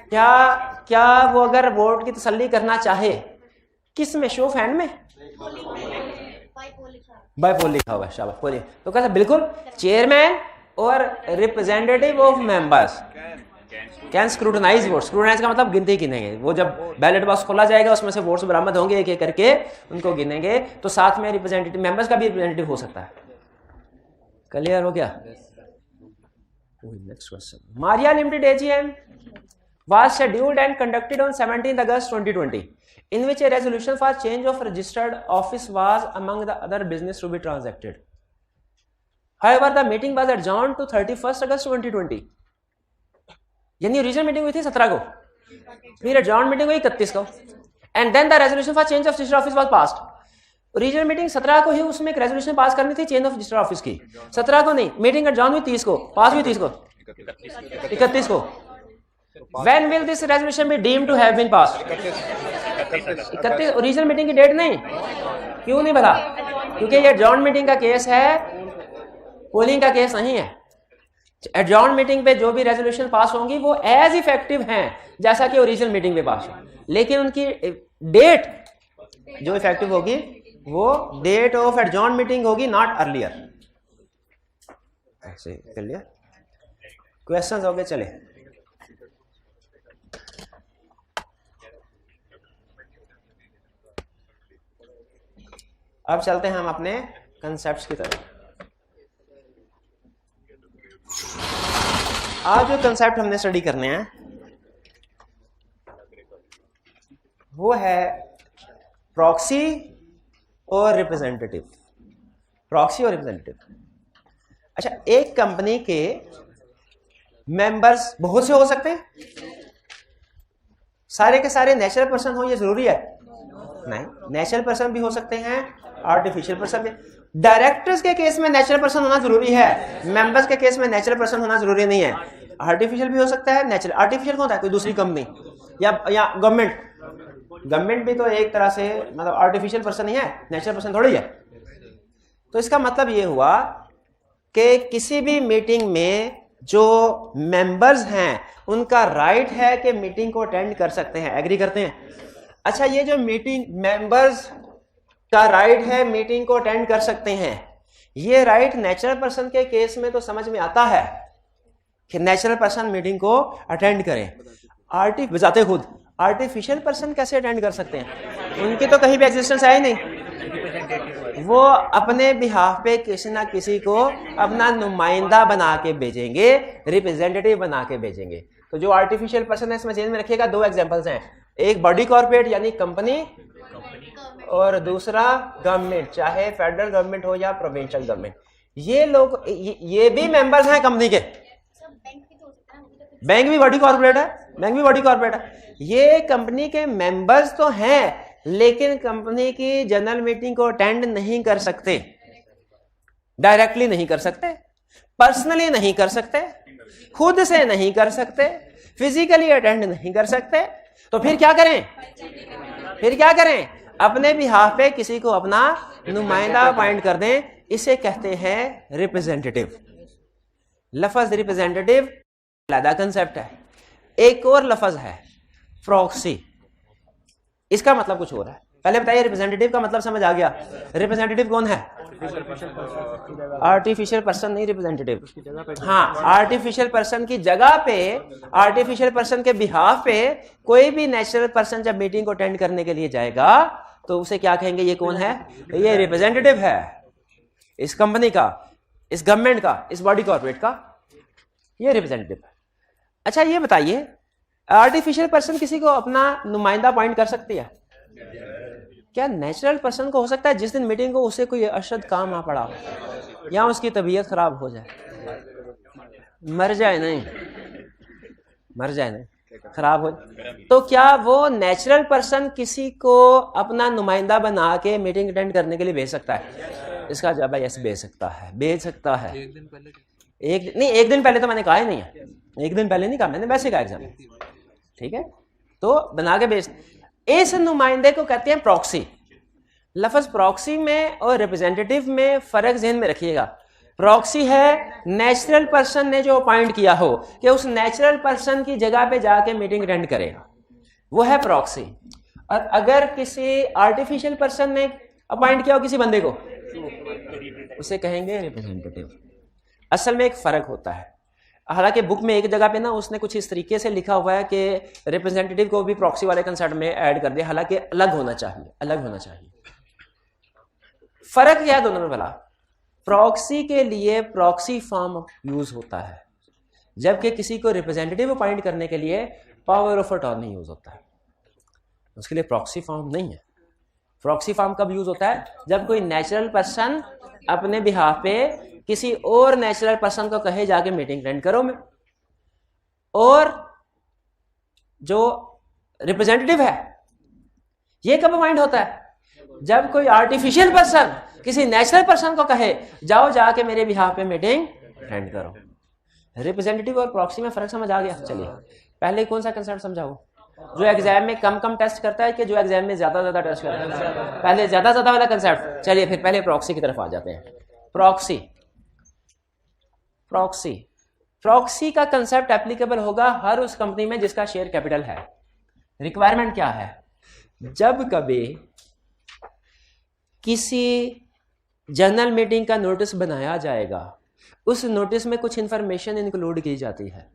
Speaker 1: क्या वो अगर vote की तसल्ली करना चाहे, किस में, show of hand में? बाय पोल लिखा हुआ है, शाबाश पोलिंग। तो कहता बिल्कुल, चेयरमैन और representative of members can scrutinise vote. Scrutinise का मतलब गिनती गिनेंगे, वो जब बैलेट बॉक्स खोला जाएगा उसमें से वोट्स बरामद होंगे, एक एक करके उनको गिनेंगे, तो साथ में रिप्रेजेंटेटिव मेंबर्स का भी रिप्रेजेंटेटिव हो सकता है। क्लियर हो गया? Next question. Maria limited AGM was scheduled and conducted on 17th August 2020, in which a resolution for change of registered office was among the other business to be transacted. However, the meeting was adjourned to 31st August 2020. यानी original meeting हुई थी 17 को, फिर adjourned meeting हुई 31 को, and then the resolution for change of registered office was passed. Original meeting 17 को ही, उसमें एक रेजोल्यूशन पास करनी थी चेंज ऑफ रजिस्टर्ड ऑफिस की, 17 को नहीं। मीटिंग एडजॉर्न हुई 30 को, पास हुई 30 को, 31 को। When will this resolution be deemed to have been passed? 31 original meeting की डेट नहीं। क्यों नहीं भला? क्योंकि ये एडजॉर्न मीटिंग का केस है, पोलिंग का केस नहीं है। एडजॉर्न मीटिंग पे जो भी रेजोल्यूशन पास होंगी वो एज इफेक्टिव हैं जैसा कि ओरिजिनल मीटिंग पे पास हो, लेकिन उनकी डेट जो इफेक्टिव होगी वो डेट ऑफ एडजॉर्न मीटिंग होगी, नॉट अर्लियर। ऐसे क्लियर? क्वेश्चंस हो गए, चले। अब चलते हैं हम अपने कंसेप्ट्स की तरफ। आज जो कंसेप्ट हमने स्टडी करने हैं वो है प्रॉक्सी और रिप्रेजेंटेटिव। प्रॉक्सी और रिप्रेजेंटेटिव। अच्छा, एक कंपनी के मेंबर्स बहुत से हो सकते हैं, सारे के सारे नेचुरल पर्सन हो, ये जरूरी है? नहीं, नेचुरल पर्सन भी हो सकते हैं, आर्टिफिशियल पर्सन भी। डायरेक्टर्स के केस में नेचुरल पर्सन होना जरूरी है, मेंबर्स के केस में नेचुरल पर्सन होना जरूरी नहीं है। आर्टिफिशियल भी हो सकता है, नेचुरल। आर्टिफिशियल होता है कोई दूसरी कंपनी या गवर्नमेंट। गवर्नमेंट भी तो एक तरह से मतलब आर्टिफिशियल पर्सन ही है, नेचुरल पर्सन थोड़ी है। तो इसका मतलब ये हुआ कि किसी भी मीटिंग में जो मेंबर्स हैं उनका राइट है कि मीटिंग को अटेंड कर सकते हैं। एग्री करते हैं? अच्छा, ये जो मीटिंग मेंबर्स का राइट है मीटिंग को अटेंड कर सकते हैं, ये राइट नेचुरल पर्सन के केस में तो समझ में आता है कि नेचुरल पर्सन मीटिंग को अटेंड करें। बजाते खुद आर्टिफिशियल पर्सन कैसे अटेंड कर सकते हैं? उनकी तो कहीं भी एग्जिस्टेंस है ही नहीं। वो अपने बिहाफ पे किसी ना किसी को अपना नुमाइंदा बना के भेजेंगे, रिप्रेजेंटेटिव बना के भेजेंगे। तो जो आर्टिफिशियल पर्सन है इसमें जेन में रखिएगा, दो एग्जांपल्स हैं, एक बॉडी कॉर्पोरेट यानी कंपनी और दूसरा गवर्नमेंट, चाहे फेडरल गवर्नमेंट हो या प्रोविंशियल गवर्नमेंट। ये लोग ये भी मेंबर्स हैं कंपनी के। बैंक भी बॉडी कॉर्पोरेट है, बैंक भी बॉडी कॉर्पोरेट है। ये कंपनी के मेंबर्स तो हैं लेकिन कंपनी की जनरल मीटिंग को अटेंड नहीं कर सकते, डायरेक्टली नहीं कर सकते, पर्सनली नहीं कर सकते, खुद से नहीं कर सकते, फिजिकली अटेंड नहीं कर सकते। तो फिर क्या करें? फिर क्या करें? अपने बिहाफ पे किसी को अपना नुमाइंदा अपॉइंट कर दें। इसे कहते हैं रिप्रेजेंटेटिव। लफ्ज रिप्रेजेंटेटिव अलग कंसेप्ट है। एक और लफ्ज है प्रॉक्सी। इसका मतलब कुछ और है। पहले बताइए रिप्रेजेंटेटिव का मतलब समझ आ गया? रिप्रेजेंटेटिव कौन है? आर्टिफिशियल पर्सन नहीं, रिप्रेजेंटेटिव। हाँ, आर्टिफिशियल पर्सन की जगह पे, आर्टिफिशियल पर्सन के बिहाफ पे कोई भी नेचुरल पर्सन जब मीटिंग को अटेंड करने के लिए जाएगा तो उसे क्या कहेंगे? ये कौन है? ये रिप्रेजेंटेटिव है इस कंपनी का, इस गवर्नमेंट का, इस बॉडी कॉर्पोरेट का, ये रिप्रेजेंटेटिव है। अच्छा ये बताइए, आर्टिफिशियल पर्सन किसी को अपना नुमाइंदा अपॉइंट कर सकती है क्या? नेचुरल पर्सन को हो सकता है जिस दिन मीटिंग को उसे कोई अरशद काम आ पड़ा या उसकी तबीयत खराब हो जाए, मर जाए नहीं, खराब हो, तो क्या वो नेचुरल पर्सन किसी को अपना नुमाइंदा बना के मीटिंग अटेंड करने के लिए भेज सकता है? इसका जवाब है यस, भेज सकता है। एक दिन पहले तो मैंने कहा ही नहीं है, एक दिन पहले नहीं कहा मैंने, वैसे कहा एग्जाम में, ठीक है? तो बना के भेज। इस नुमाइंदे को कहते हैं प्रॉक्सी। लफ्ज प्रॉक्सी में और रिप्रेजेंटेटिव में फर्क ज़हन में रखिएगा। प्रॉक्सी है नेचुरल पर्सन ने जो अपॉइंट किया हो कि उस नेचुरल पर्सन की जगह पे जाके मीटिंग अटेंड करेगा, वो है प्रॉक्सी। और अगर किसी आर्टिफिशियल पर्सन ने अपॉइंट किया हो किसी बंदे को, उसे कहेंगे रिप्रेजेंटेटिव। असल में एक फर्क होता है। हालांकि बुक में एक जगह पे ना उसने कुछ इस तरीके से लिखा हुआ है कि रिप्रेजेंटेटिव को भी प्रॉक्सी वाले कंसेप्ट में ऐड कर दिया, हालांकि अलग होना चाहिए। फर्क क्या है दोनों में भला? प्रॉक्सी के लिए प्रॉक्सी फॉर्म यूज होता है, जबकि किसी को रिप्रेजेंटेटिव अपॉइंट करने के लिए पावर ऑफ अटॉर्नी यूज होता है। उसके लिए प्रॉक्सी फॉर्म नहीं है। प्रॉक्सी फॉर्म कब यूज होता है? जब कोई नेचुरल पर्सन अपने बिहाफ पे किसी और नेचुरल पर्सन को कहे जाके मीटिंग अटेंड करो में, और जो रिप्रेजेंटेटिव है ये कब अपॉइंट होता है? जब कोई आर्टिफिशियल पर्सन किसी नेचुरल पर्सन को कहे जाओ जाके मेरे बिहाफ पे मीटिंग अटेंड करो। रिप्रेजेंटेटिव और प्रॉक्सी में फर्क समझ आ गया? चलिए पहले कौन सा कंसेप्ट समझाओ? जो एग्जाम में कम टेस्ट करता है कि जो एग्जाम में ज्यादा टेस्ट करता है? पहले ज्यादा वाला कंसेप्ट। चलिए फिर पहले प्रॉक्सी की तरफ आ जाते हैं। प्रॉक्सी का कंसेप्ट एप्लीकेबल होगा हर उस कंपनी में जिसका शेयर कैपिटल है। रिक्वायरमेंट क्या है? जब कभी किसी जनरल मीटिंग का नोटिस बनाया जाएगा, उस नोटिस में कुछ इंफॉर्मेशन इंक्लूड की जाती है।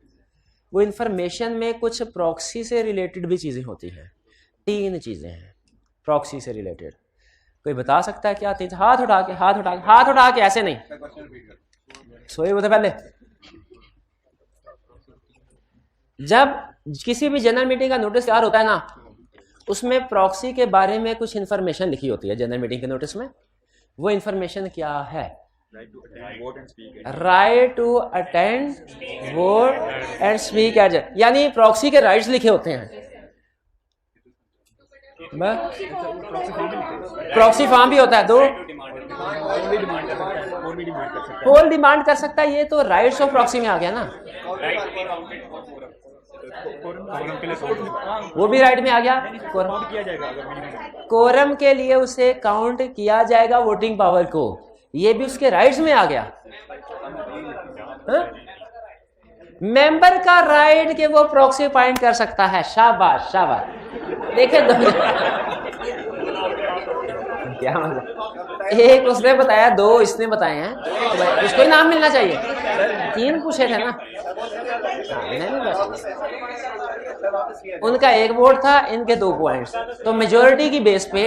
Speaker 1: वो इंफॉर्मेशन में कुछ प्रॉक्सी से रिलेटेड भी चीजें होती हैं। 3 चीजें हैं प्रॉक्सी से रिलेटेड। कोई बता सकता है क्या? 3? हाथ उठा के ऐसे नहीं सोए हुए थे पहले। जब किसी भी जनरल मीटिंग का नोटिस तैयार होता है ना, उसमें प्रॉक्सी के बारे में कुछ इंफॉर्मेशन लिखी होती है जनरल मीटिंग के नोटिस में। वो इंफॉर्मेशन क्या है? Right to attend, vote and speak at, यानी प्रॉक्सी के राइट्स लिखे होते हैं। प्रॉक्सी फॉर्म भी होता है, दो पोल डिमांड कर सकता है। ये तो राइट्स ऑफ प्रॉक्सी में आ गया ना, वो भी राइट में आ गया। कोरम के लिए उसे काउंट किया जाएगा वोटिंग पावर को, ये भी उसके राइट्स में आ गया। मेंबर का राइट के वो प्रॉक्सी अपॉइंट कर सकता है। शाबाश देखे क्या मतलब? एक उसने बताया, 2 इसने बताए हैं, तो उसको ही नाम मिलना चाहिए। 3 पूछे थे ना, उनका 1 वोट था, इनके 2 पॉइंट्स, तो मेजोरिटी की बेस पे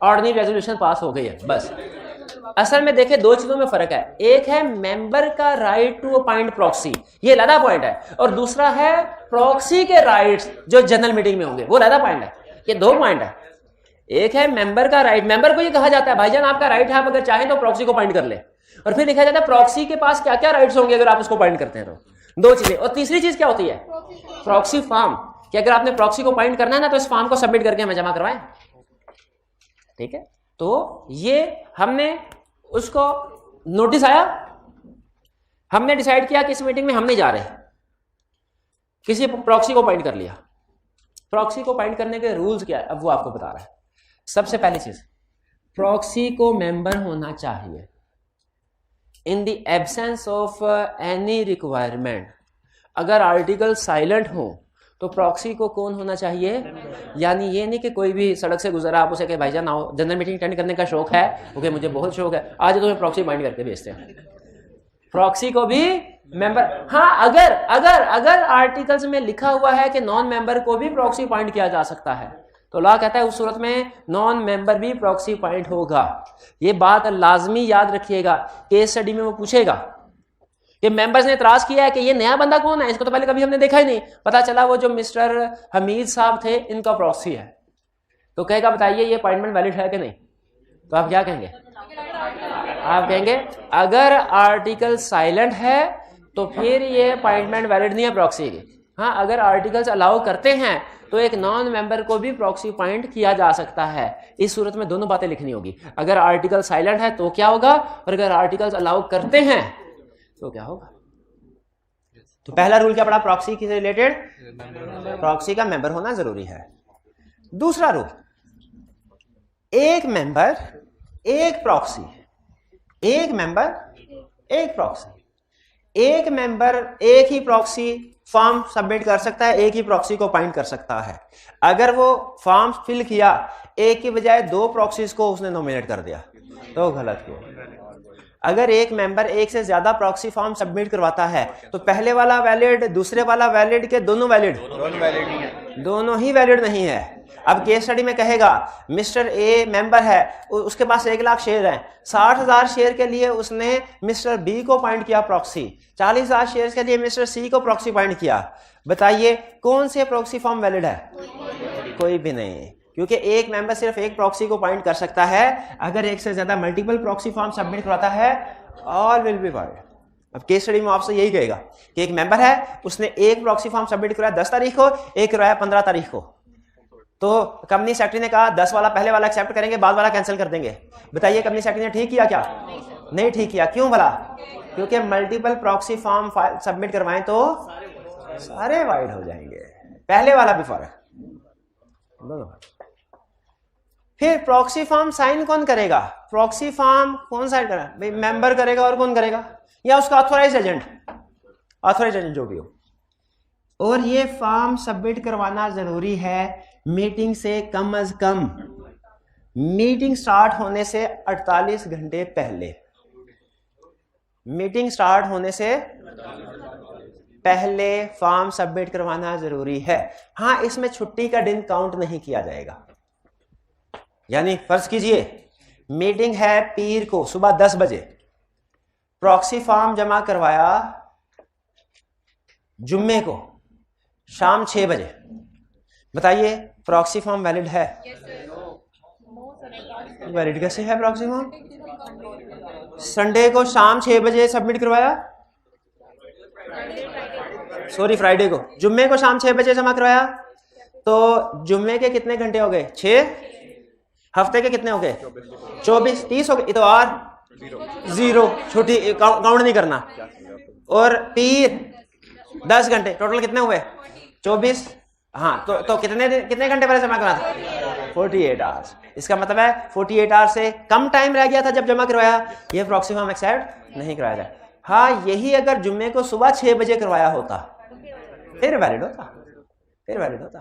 Speaker 1: ऑर्डिनरी रेजोल्यूशन पास हो गई है बस। असल में देखे 2 चीजों में फर्क है। एक है मेंबर का राइट टू अपॉइंट प्रॉक्सी, ये लादा पॉइंट है, और दूसरा है प्रॉक्सी के राइट्स जो जनरल मीटिंग में होंगे, वो लादा पॉइंट है। ये 2 पॉइंट है। एक है मेंबर का राइट, मेंबर को ये कहा जाता है भाईजान आपका राइट है, आप अगर चाहें तो प्रॉक्सी को अपॉइंट कर ले, और फिर लिखा जाता है प्रॉक्सी के पास क्या क्या राइट्स होंगे अगर आप उसको अपॉइंट करते हैं तो। 2 चीजें। और तीसरी चीज क्या होती है? प्रॉक्सी फॉर्म, कि अगर आपने प्रॉक्सी को अपॉइंट करना है ना तो इस फॉर्म को सबमिट करके हमें जमा करवाएं। ठीक है, तो ये हमने उसको नोटिस आया, हमने डिसाइड किया कि इस मीटिंग में हम नहीं जा रहे, किसी प्रॉक्सी को अपॉइंट कर लिया। प्रॉक्सी को अपॉइंट करने के रूल्स क्या है अब वो आपको बता रहा है। सबसे पहली चीज, प्रॉक्सी को मेंबर होना चाहिए। In the absence of any requirement, अगर आर्टिकल साइलेंट हो तो प्रॉक्सी को कौन होना चाहिए? यानी ये नहीं कि कोई भी सड़क से गुजरा आप उसे कहे भाईजान आओ जनरल मीटिंग अटेंड करने का शौक है, ओके मुझे बहुत शौक है, आज तुम्हें प्रॉक्सी बाइंड करके भेजते हैं। प्रॉक्सी को भी मेंबर, हाँ अगर अगर अगर आर्टिकल्स में लिखा हुआ है कि नॉन मेंबर को भी प्रॉक्सी पॉइंट किया जा सकता है, तो लॉ कहता है उस सूरत में नॉन मेंबर भी प्रॉक्सी पॉइंट होगा। ये बात लाजमी याद रखिएगा, केस स्टडी में वो पूछेगा कि मेंबर्स ने इतराज किया है कि ये नया बंदा कौन है, इसको तो पहले कभी हमने देखा ही नहीं, पता चला वो जो मिस्टर हमीद साहब थे इनका प्रॉक्सी है, तो कहेगा बताइए ये अपॉइंटमेंट वैलिड है कि नहीं? तो आप क्या कहेंगे? आप कहेंगे अगर आर्टिकल साइलेंट है तो फिर ये अपॉइंटमेंट वैलिड नहीं है प्रॉक्सी की। हाँ, अगर आर्टिकल्स अलाउ करते हैं तो एक नॉन मेंबर को भी प्रॉक्सी पॉइंट किया जा सकता है। इस सूरत में दोनों बातें लिखनी होगी, अगर आर्टिकल साइलेंट है तो क्या होगा, और अगर आर्टिकल्स अलाउ करते हैं तो क्या होगा। तो पहला रूल क्या पड़ा प्रॉक्सी से रिलेटेड? प्रॉक्सी का मेंबर होना जरूरी है। दूसरा रूल, एक मेंबर एक प्रॉक्सी, एक मेंबर एक प्रॉक्सी। एक मेंबर एक ही प्रॉक्सी फॉर्म सबमिट कर सकता है, एक ही प्रॉक्सी को अपॉइंट कर सकता है। अगर वो फॉर्म फिल किया एक की बजाय दो प्रॉक्सीज को उसने नॉमिनेट कर दिया तो गलत किया। अगर एक मेंबर एक से ज्यादा प्रॉक्सी फॉर्म सबमिट करवाता है तो पहले वाला वैलिड, दूसरे वाला वैलिड के दोनों वैलिड? दोनों ही वैलिड नहीं है। अब केस स्टडी में कहेगा मिस्टर ए मेंबर है, उसके पास 1 लाख शेयर हैं, 60,000 शेयर के लिए उसने मिस्टर बी को अपॉइंट किया प्रॉक्सी, 40,000 शेयर के लिए मिस्टर सी को प्रॉक्सी अपॉइंट किया। बताइए कौन से प्रॉक्सी फॉर्म वैलिड है? कोई भी नहीं, क्योंकि एक मेंबर सिर्फ एक प्रॉक्सी को अपॉइंट कर सकता है। अगर एक से ज्यादा मल्टीपल प्रॉक्सी फॉर्म सबमिट करवाता है ऑल विल बी वैलिड। अब केस स्टडी में आपसे यही कहेगा कि एक मेंबर है, उसने एक प्रॉक्सी फॉर्म सबमिट करवाया 10 तारीख को, एक करवाया 15 तारीख को, तो कंपनी सेक्रेटरी ने कहा 10 वाला पहले वाला एक्सेप्ट करेंगे, बाद वाला कैंसिल कर देंगे। बताइए कंपनी सेक्रेटरी ने ठीक किया क्या? नहीं ठीक किया। क्यों भला? क्योंकि मल्टीपल प्रॉक्सी फॉर्म सबमिट करवाएं तो सारे वाइड हो जाएंगे, पहले वाला भी फर्क। फिर प्रॉक्सी फॉर्म साइन कौन करेगा? प्रॉक्सी फॉर्म कौन साइन करेगा? भाई मेंबर करेगा, और कौन करेगा? या उसका ऑथोराइज एजेंट, ऑथोराइज एजेंट जो भी हो। और ये फॉर्म सबमिट करवाना जरूरी है मीटिंग से कम अज कम, मीटिंग स्टार्ट होने से 48 घंटे पहले। मीटिंग स्टार्ट होने से पहले फॉर्म सबमिट करवाना जरूरी है। हाँ, इसमें छुट्टी का दिन काउंट नहीं किया जाएगा। यानी फर्ज कीजिए मीटिंग है पीर को सुबह 10 बजे, प्रॉक्सी फॉर्म जमा करवाया जुम्मे को शाम 6 बजे। बताइए प्रॉक्सी फॉर्म वैलिड है? वैलिड कैसे है प्रॉक्सी फॉर्म? संडे को शाम 6 बजे सबमिट करवाया, सॉरी फ्राइडे को, जुम्मे को शाम 6 बजे जमा करवाया, तो जुम्मे के कितने घंटे हो गए? 6। हफ्ते के कितने हो गए? 24, 30 हो गए। इतवार 0, छुट्टी काउंट नहीं करना। और पीर 10 घंटे, टोटल कितने हुए? 24। हाँ, तो कितने घंटे पहले जमा करा था? 48 आवर्स। इसका मतलब है 48 आवर्स से कम टाइम रह गया था जब जमा करवाया, ये प्रॉक्सी फॉर्म एक्सेप्ट नहीं कराया जाए। हाँ, यही अगर जुम्मे को सुबह 6 बजे करवाया होता फिर वैलिड होता, फिर वैलिड होता।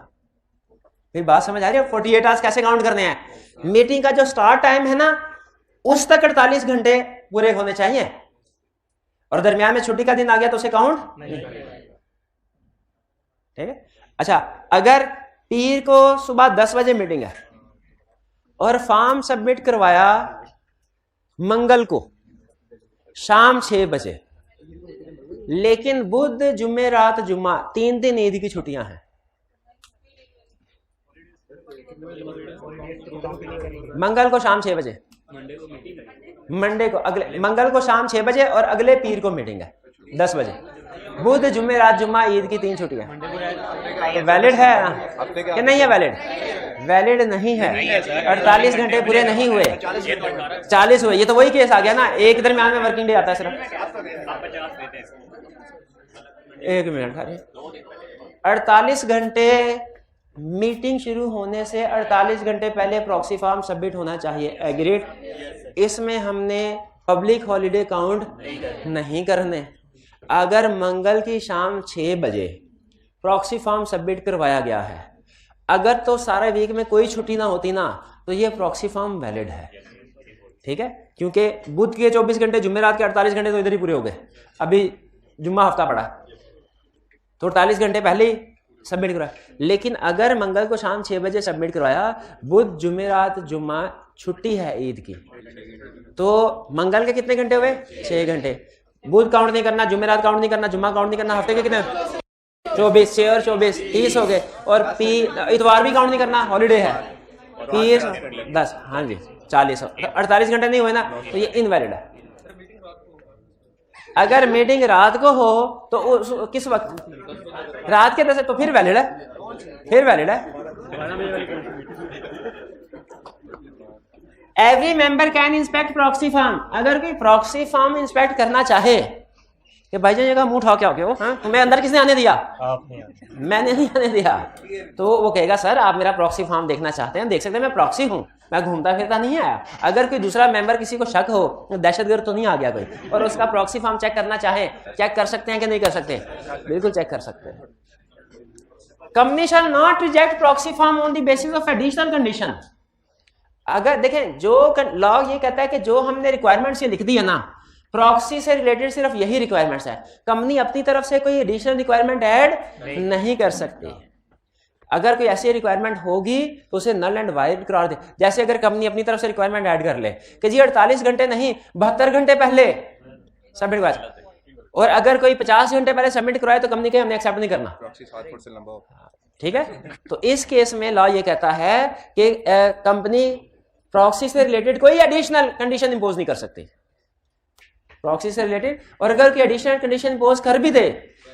Speaker 1: फिर बात समझ आ रही है? 48 आवर्स कैसे काउंट करने हैं? मीटिंग का जो स्टार्ट टाइम है ना, उस तक 48 घंटे पूरे होने चाहिए, और दरमियान में छुट्टी का दिन आ गया तो उसे काउंट नहीं। ठीक है। अच्छा, अगर पीर को सुबह 10 बजे मीटिंग है और फॉर्म सबमिट करवाया मंगल को शाम 6 बजे, लेकिन बुध जुम्मे रात जुम्मा 3 दिन ईद की छुट्टियां हैं, मंगल को शाम 6 बजे, मंडे को अगले मंगल को शाम 6 बजे और अगले पीर को मीटिंग है 10 बजे, बुध जुम्मे रात जुम्मा ईद की 3 छुट्टियां। तो वैलिड है कि नहीं है? वैलिड, वैलिड नहीं है। 48 घंटे पूरे नहीं हुए, 40 हुए। ये तो वही केस आ गया ना, एक दरमियान में वर्किंग डे आता है सिर्फ। 1 मिनट, 48 घंटे मीटिंग शुरू होने से 48 घंटे पहले प्रॉक्सी फॉर्म सबमिट होना चाहिए। एग्रीड। इसमें हमने पब्लिक हॉलिडे काउंट नहीं करने। अगर मंगल की शाम 6 बजे प्रॉक्सी फॉर्म सबमिट करवाया गया है, अगर तो सारे वीक में कोई छुट्टी ना होती ना तो ये प्रॉक्सी फॉर्म वैलिड है, ठीक है, क्योंकि बुध के 24 घंटे, जुमेरात के 48 घंटे तो इधर ही पूरे हो गए, अभी जुम्मा हफ्ता पड़ा तो 48 घंटे पहले ही सबमिट करवाया। लेकिन अगर मंगल को शाम 6 बजे सबमिट करवाया, बुध जुमेरात जुम्मा छुट्टी है ईद की, तो मंगल के कितने घंटे हुए? 6 घंटे। बुध काउंट नहीं करना, जुमेरात काउंट नहीं करना, जुम्मा काउंट नहीं करना, हफ्ते के कितने? 24, 6 और 24 30 हो गए। और इतवार भी काउंट नहीं करना, हॉलीडे है, पीर 10, हाँ जी 40, 48 घंटे नहीं हुए ना, तो ये इनवैलिड है। अगर मीटिंग रात को हो तो किस वक्त? रात के 10, तो फिर वैलिड है, फिर वैलिड है। Every member can inspect proxy form. अगर कोई प्रॉक्सी फॉर्म इंस्पेक्ट करना चाहे कि भाईजान ये मुंह उठा के आओ, क्यों? हाँ, तुम्हें अंदर किसने आने दिया? मैंने नहीं आने दिया। तो वो कहेगा सर आप मेरा प्रॉक्सी फॉर्म देखना चाहते हैं, देख सकते हैं, मैं प्रॉक्सी हूं, मैं घूमता फिरता नहीं आया। अगर कोई दूसरा मेंबर किसी को शक हो, दहशतगर्द तो नहीं आ गया कोई, और उसका प्रॉक्सी फॉर्म चेक करना चाहे, चेक कर सकते हैं कि नहीं कर सकते? बिल्कुल चेक कर सकते हैं। Company shall not reject proxy form on the basis of additional condition. अगर देखें, जो लॉ ये कहता है कि जो हमने रिक्वायरमेंट्स ये लिख दी है ना, प्रॉक्सी से रिलेटेड सिर्फ यही रिक्वायरमेंट्स है, कंपनी अपनी तरफ से कोई एडिशनल रिक्वायरमेंट ऐड नहीं कर सकती। अगर कोई ऐसी रिक्वायरमेंट होगी तो उसे नल एंड वाइड करार दे। जैसे अगर कंपनी अपनी तरफ से रिक्वायरमेंट ऐड कर ले कि जी 48 घंटे नहीं 72 घंटे पहले सबमिट करवाए, और अगर कोई 50 घंटे पहले सबमिट करवाए तो कंपनी के हमने एक्सेप्ट नहीं करना, ठीक है। तो इस केस में लॉ ये कहता है कि कंपनी प्रॉक्सी से रिलेटेड कोई एडिशनल कंडीशन इंपोज नहीं कर सकती, प्रॉक्सी से रिलेटेड। और अगर कोई एडिशनल कंडीशन इंपोज कर भी दे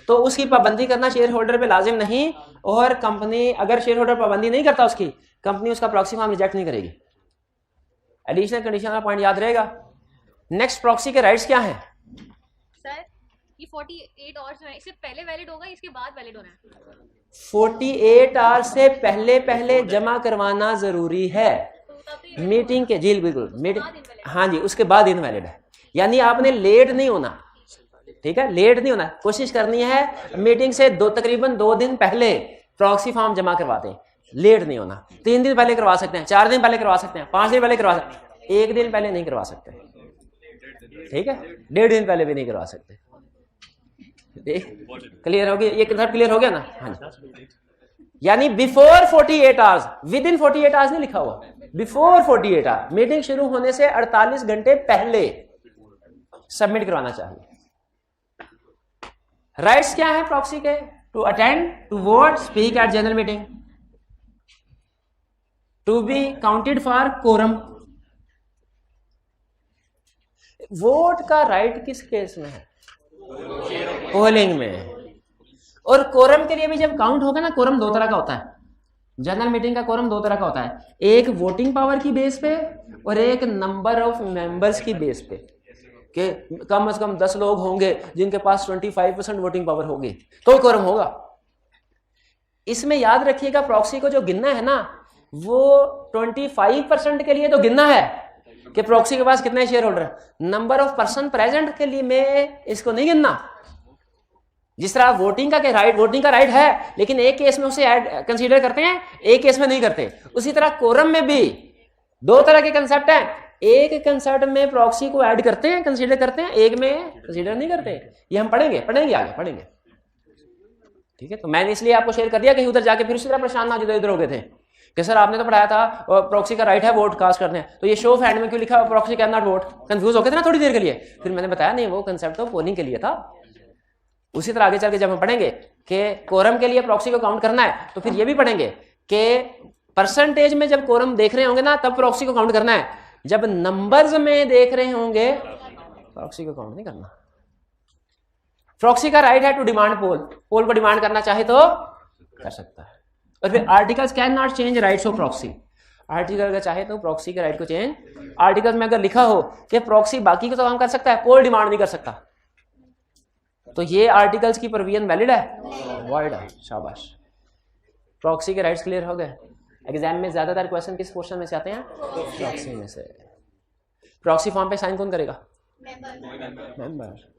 Speaker 1: तो उसकी पाबंदी करना शेयर होल्डर पे लाजिम नहीं, और कंपनी अगर शेयर होल्डर पाबंदी नहीं करता उसकी, कंपनी उसका प्रॉक्सी फॉर्म रिजेक्ट नहीं करेगी। एडिशनल कंडीशन का पॉइंट याद रहेगा। नेक्स्ट, प्रॉक्सी के राइट्स क्या हैं?
Speaker 2: सर ये 48 आवर्स जो है इससे पहले वैलिड होगा, इसके बाद वैलिड होना है?
Speaker 1: 48 आवर्स से पहले जमा करवाना जरूरी है मीटिंग के। जी बिल्कुल, मीटिंग, हाँ जी, उसके बाद इनवैलिड है। यानी आपने लेट नहीं होना, ठीक है, लेट नहीं होना, कोशिश करनी है मीटिंग से तकरीबन 2 दिन पहले प्रॉक्सी फॉर्म जमा करवा दें, लेट नहीं होना। 3 दिन पहले करवा सकते हैं, 4 दिन पहले करवा सकते हैं, 5 दिन पहले करवा सकते हैं, 1 दिन पहले नहीं करवा सकते, ठीक है, 1.5 दिन पहले भी नहीं करवा सकते। क्लियर हो गया? ये कंसेप्ट क्लियर हो गया ना? हाँ जी। यानी before 48 hours, with in 48 hours नहीं लिखा हुआ, बिफोर 48 आवर्स, मीटिंग शुरू होने से 48 घंटे पहले सबमिट करवाना चाहिए। राइट्स क्या है प्रॉक्सी के? To attend, to vote, speak at general meeting, to be counted for quorum. Vote का राइट किस केस में है? पोलिंग में। और कोरम के लिए भी जब काउंट होगा ना, कोरम 2 तरह का होता है, जनरल मीटिंग का कोरम 2 तरह का होता है, एक वोटिंग पावर की बेस पे और एक नंबर ऑफ मेंबर्स की बेस पे, कि कम से कम 10 लोग होंगे जिनके पास 25% वोटिंग पावर होगी तो कोरम होगा। इसमें याद रखिएगा, प्रॉक्सी को जो गिनना है ना, वो 25% के लिए तो गिनना है कि प्रॉक्सी के पास कितने share holder, number of person present के लिए मैं इसको नहीं गिनना। जिस तरह वोटिंग का राइट है, लेकिन एक केस में उसे ऐड कंसीडर करते हैं, एक केस में नहीं करते। उसी तरह कोरम में भी 2 तरह के कंसेप्ट हैं, एक कंसेप्ट में प्रॉक्सी को ऐड करते हैं, कंसीडर करते हैं, एक में कंसीडर नहीं करते। ये हम पढ़ेंगे आगे पढ़ेंगे, ठीक है। तो मैंने इसलिए आपको शेयर कर दिया कि उधर जाके फिर उसी तरह परेशान ना इधर हो गए थे कि सर आपने तो पढ़ाया था प्रॉक्सी का राइट है वोट कास्ट करने, तो ये शो ऑफ हैंड में क्यों लिखा proxy can not vote? Confuse हो गए थे ना थोड़ी देर के लिए। फिर मैंने बताया नहीं, वो कंसेप्ट तो पोलिंग के लिए था। उसी तरह आगे चल के जब हम पढ़ेंगे कि कोरम के लिए प्रॉक्सी को काउंट करना है, तो फिर ये भी पढ़ेंगे कि परसेंटेज में जब कोरम देख रहे होंगे ना, तब प्रॉक्सी को काउंट करना है, जब नंबर्स में देख रहे होंगे प्रॉक्सी को काउंट नहीं करना। प्रॉक्सी का राइट है टू डिमांड पोल, पोल को डिमांड करना चाहे तो कर सकता है। और फिर articles can not change rights of proxy, article अगर चाहे तो प्रॉक्सी के राइट को चेंज, आर्टिकल में अगर लिखा हो कि प्रॉक्सी बाकी को तो काम कर सकता है, पोल डिमांड नहीं कर सकता, तो ये आर्टिकल्स की प्रोविजन वैलिड है, वॉइड है। शाबाश, प्रॉक्सी के राइट्स क्लियर हो गए। एग्जाम में ज्यादातर क्वेश्चन किस पोर्शन में से आते हैं? प्रॉक्सी में से। प्रॉक्सी फॉर्म पे साइन कौन करेगा? मेंबर।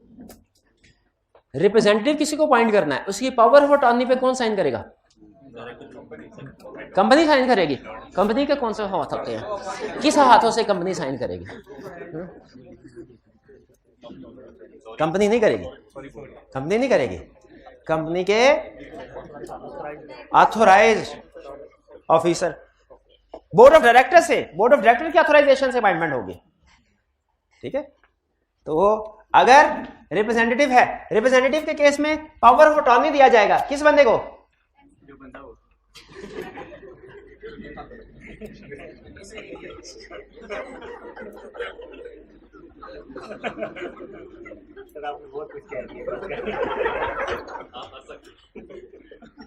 Speaker 1: रिप्रेजेंटेटिव किसी को अपॉइंट करना है, उसकी पावर ऑफ अटॉर्नी पे कौन साइन करेगा? कंपनी साइन करेगी। कंपनी के कौन से हाथ होते हैं? किस हाथों से कंपनी साइन करेगी? कंपनी नहीं करेगी, कंपनी नहीं करेगी, कंपनी के authorised officer, board of director से, बोर्ड ऑफ डायरेक्टर की ऑथोराइजेशन से अपॉइंटमेंट होगी। ठीक है, तो अगर रिप्रेजेंटेटिव है, रिप्रेजेंटेटिव के केस में पावर ऑफ अटॉर्नी दिया जाएगा किस बंदे को? जो बंदा हो।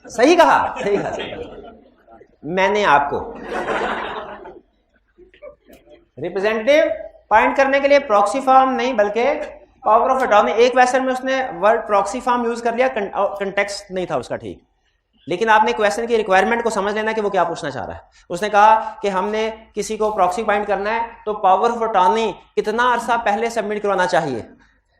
Speaker 1: सही कहा, सही कहा मैंने आपको। रिप्रेजेंटेटिव पॉइंट करने के लिए प्रॉक्सी फॉर्म नहीं बल्कि पावर ऑफ अटॉर्नी। एक क्वेश्चन में उसने वर्ड प्रॉक्सी फॉर्म यूज कर लिया, कंटेक्स्ट नहीं था उसका ठीक, लेकिन आपने क्वेश्चन की रिक्वायरमेंट को समझ लेना कि वो क्या पूछना चाह रहा है। उसने कहा कि हमने किसी को प्रॉक्सी पॉइंट करना है तो पावर ऑफ अटॉर्नी कितना अरसा पहले सबमिट करवाना चाहिए,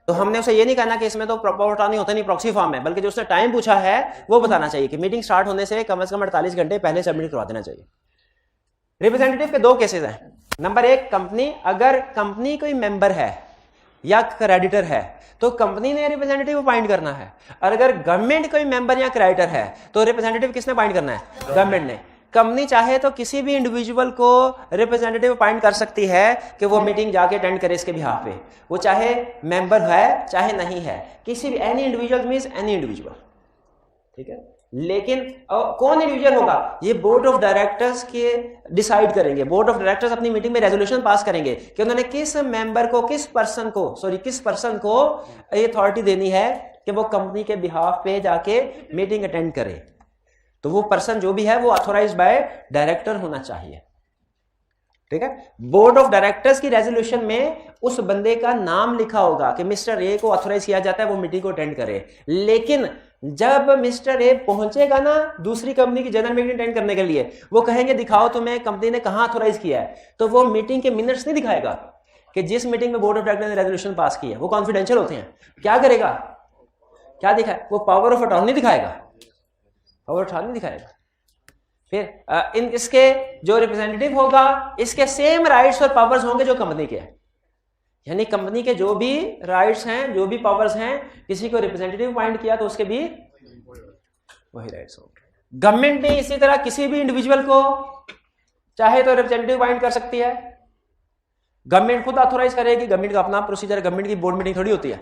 Speaker 1: तो हमने उसे ये नहीं कहना कि इसमें तो पावर ऑफ अटॉर्नी होता नहीं, प्रॉक्सी फॉर्म है, बल्कि जो उसने टाइम पूछा है वो बताना चाहिए कि मीटिंग स्टार्ट होने से कम 48 घंटे पहले सबमिट करवा देना चाहिए। रिप्रेजेंटेटिव के दो केसेस हैं। नंबर एक, कंपनी, अगर कंपनी कोई मेंबर है या क्रेडिटर है तो कंपनी ने रिप्रेजेंटेटिव अपॉइंट करना है, और अगर गवर्नमेंट कोई मेंबर या क्रेडिटर है तो रिप्रेजेंटेटिव किसने अपॉइंट करना है? गवर्नमेंट ने। कंपनी चाहे तो किसी भी इंडिविजुअल को रिप्रेजेंटेटिव अपॉइंट कर सकती है कि वो मीटिंग जाके अटेंड करे इसके बिहाफ पे, वो चाहे मेंबर है चाहे नहीं है, किसी भी any individual means any individual. ठीक है, लेकिन कौन इंडिविजुअल होगा? ये बोर्ड ऑफ डायरेक्टर्स के डिसाइड करेंगे। बोर्ड ऑफ डायरेक्टर्स अपनी मीटिंग में रेजोल्यूशन पास करेंगे कि उन्होंने किस मेंबर को, किस पर्सन को ये अथॉरिटी देनी है कि वो कंपनी के बिहाफ पे जाके मीटिंग अटेंड करे। तो वो पर्सन जो भी है वो ऑथोराइज्ड बाय डायरेक्टर होना चाहिए। ठीक है, बोर्ड ऑफ डायरेक्टर्स की रेजोल्यूशन में उस बंदे का नाम लिखा होगा कि मिस्टर ए को ऑथोराइज किया जाता है वो मीटिंग को अटेंड करे। लेकिन जब मिस्टर ए पहुंचेगा ना दूसरी कंपनी की जनरल मीटिंग अटेंड करने के लिए, वो कहेंगे दिखाओ तुम्हें कंपनी ने कहां ऑथोराइज किया है, तो वो मीटिंग के मिनट्स नहीं दिखाएगा कि जिस मीटिंग में बोर्ड ऑफ डायरेक्टर ने रेजोल्यूशन पास किया, वो कॉन्फिडेंशियल होते हैं। क्या करेगा? क्या दिखाए? वो पावर ऑफ अटॉर्नी दिखाएगा, पावर ऑफ अटॉर्नी दिखाएगा। फिर इसके जो रिप्रेजेंटेटिव होगा इसके सेम राइट्स और पावर्स होंगे जो कंपनी के हैं, यानी कंपनी के जो भी राइट्स हैं, जो भी पावर्स हैं, किसी को रिप्रेजेंटेटिव अपॉइंट किया तो उसके भी वही राइट्स होंगे। गवर्नमेंट ने इसी तरह किसी भी इंडिविजुअल को चाहे तो रिप्रेजेंटेटिव अपॉइंट कर सकती है, गवर्नमेंट खुद ऑथोराइज करेगी। गवर्नमेंट का अपना प्रोसीजर, गवर्नमेंट की बोर्ड मीटिंग थोड़ी होती है।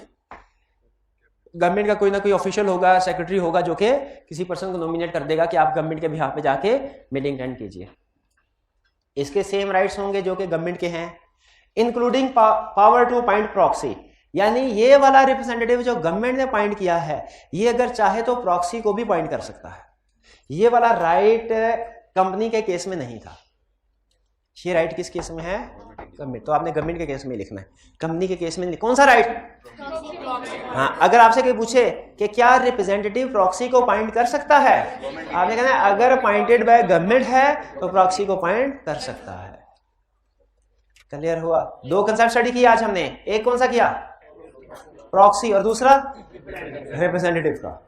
Speaker 1: गवर्नमेंट का कोई ना कोई ऑफिशियल होगा, सेक्रेटरी होगा जो कि किसी पर्सन को नॉमिनेट कर देगा कि आप गवर्नमेंट के बिहाफ पे जाके मीटिंग अटेंड कीजिए। इसके सेम राइट्स होंगे जो कि गवर्नमेंट के हैं, including power to appoint proxy, यानी ये वाला रिप्रेजेंटेटिव जो गवर्नमेंट ने अपॉइंट किया है ये अगर चाहे तो प्रॉक्सी को भी अपॉइंट कर सकता है। ये वाला राइट कंपनी के केस में नहीं था, ये राइट किस केस में है? गवर्नमेंट। तो आपने गवर्नमेंट के केस में लिखना है, कंपनी के केस में नहीं। कौन सा राइट? हाँ, अगर आपसे कोई पूछे कि क्या रिप्रेजेंटेटिव प्रॉक्सी को अपॉइंट कर सकता है, आपने कहना है अगर अपॉइंटेड बाय गवर्नमेंट है तो प्रॉक्सी को अपॉइंट कर सकता है। क्लियर हुआ? दो कंसेप्ट स्टडी किया आज हमने, एक कौन सा किया? प्रॉक्सी, और दूसरा रिप्रेजेंटेटिव का।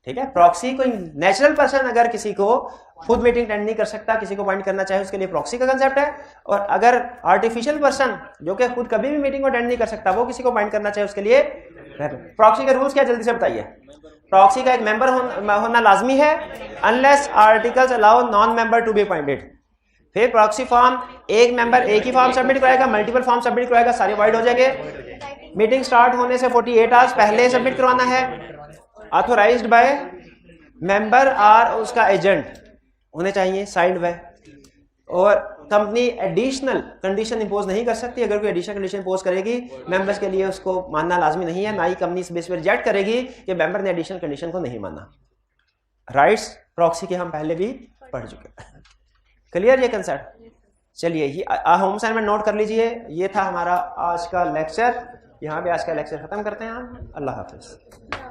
Speaker 1: ठीक है, प्रॉक्सी कोई नेचुरल पर्सन अगर किसी को खुद मीटिंग अटेंड नहीं कर सकता, किसी को अपॉइंट करना चाहे उसके लिए प्रॉक्सी का कंसेप्ट है, और अगर आर्टिफिशियल पर्सन जो कि खुद कभी भी मीटिंग को अटेंड नहीं कर सकता वो किसी को अपॉइंट करना चाहे उसके लिए प्रॉक्सी के रूल्स क्या जल्दी से बताइए। प्रॉक्सी का एक मेंबर होना लाजमी है unless articles allow non member to be appointed. फिर प्रॉक्सी फॉर्म, एक मेंबर एक ही फॉर्म सबमिट कराएगा, मल्टीपल फॉर्म सबमिट कराएगा, सारे वाइड हो जाएंगे। मीटिंग स्टार्ट होने से 48 आवर्स पहले सबमिट करवाना है, ऑथोराइज्ड बाय मेंबर और उसका एजेंट होने चाहिए, साइंड बाय। और कंपनी एडिशनल कंडीशन इंपोज नहीं कर सकती। अगर कोई एडिशनल कंडीशन इंपोज करेगी मेंबर्स के लिए उसको मानना लाजमी नहीं है, ना ही कंपनी इस बेस पर रिजेक्ट करेगी कि मेंबर ने एडिशनल कंडीशन को नहीं माना। राइट्स प्रॉक्सी के हम पहले भी पढ़ चुके हैं। क्लियर ये कंसेप्ट? चलिए ये होम असाइनमेंट नोट कर लीजिए। ये था हमारा आज का लेक्चर, यहाँ पे आज का लेक्चर खत्म करते हैं हम। अल्लाह हाफिज।